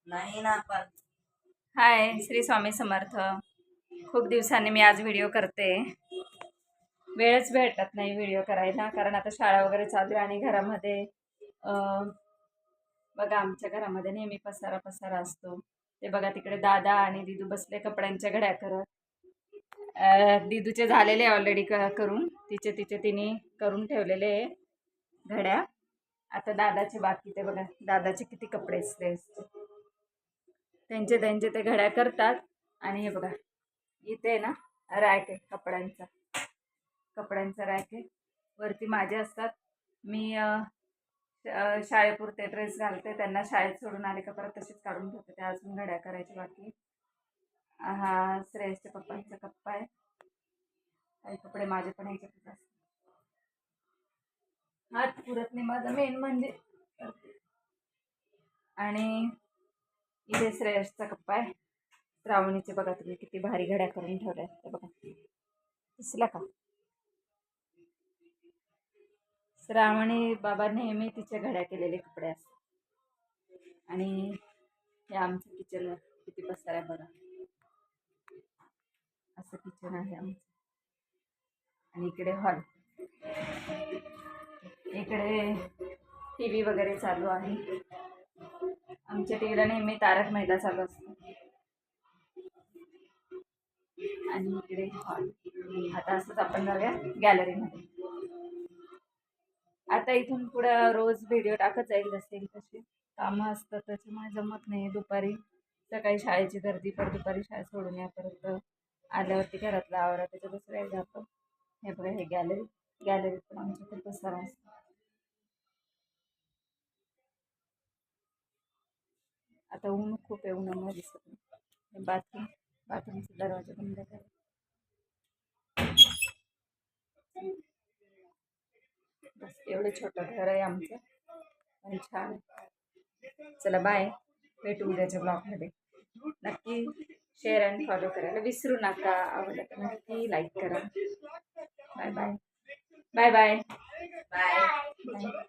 नाही ना पण. हाय, श्री स्वामी समर्थ. खूप दिवसांनी मी आज व्हिडिओ करते. वेळच भेटत नाही व्हिडिओ करायला, कारण आता शाळा वगैरे चालू आहे आणि घरामध्ये बघा आमच्या घरामध्ये नेहमी पसारा पसारा असतो. ते बघा तिकडे दादा आणि दिदू बसले कपड्यांच्या घड्या करत. दिदूचे झालेले ऑलरेडी करून, तिने करून ठेवलेले घड्या. आता दादाचे बाकी, ते बघा दादाचे किती कपडे असते, त्यांचे ते घड्या करतात. आणि हे बघा इथे ना रॅक आहे कपड्यांचा रॅक आहे. वरती माझे असतात. मी शाळेपुरते ड्रेस घालते, त्यांना शाळेत सोडून आले का परत तसेच काढून ठेवते. ते अजून घड्या करायचे बाकी. हा श्रेयसच्या पप्पांचा कप्पा आहे. काही कपडे माझे पण ह्याच्यातच असतात. हात पुरत नाही माझा मेन म्हणजे. आणि इथे श्रेयसचा कप्पा आहे. श्रावणीचे बघा तुम्ही किती भारी घड्या करून ठेवल्या ते बघा, दिसला का? श्रावणी बाबा नेहमी तिच्या घड्या केलेले कपडे असतात. आणि हे आमचं किचन किती पसार आहे बघा, असं किचन आहे आमचं. आणि इकडे हॉल, इकडे टी व्ही वगैरे चालू आहे. आमच्या टीव्हीला नेहमी तारक मेहता चालू असतो. आणि इकडे हॉल. आता असंच आपण जाऊया गॅलरीमध्ये. आता इथून पुढं रोज व्हिडिओ टाकत जाईल, जसे तसे कामं असतात त्याच्यामुळे जमत नाही. दुपारी सकाळी शाळेची गर्दी, पर दुपारी शाळा सोडून या, परत आल्यावरती घरातला आवरा, त्याच्यातच वेळ जातो. हे बघा हे गॅलरीत पण आमच्या खूप पसारा असतो. आता ऊन खूप आहे, उन्हामुळे दिसत नाही. बाथरूमचा दरवाजा बंद करा. बस एवढं छोटं घर आहे आमचं, आणि छान. चला बाय, भेटू उद्याच्या ब्लॉगमध्ये. नक्की शेअर अँड फॉलो करायला विसरू नका. आवडलं तर नक्की लाईक करा. Bye bye bye bye bye.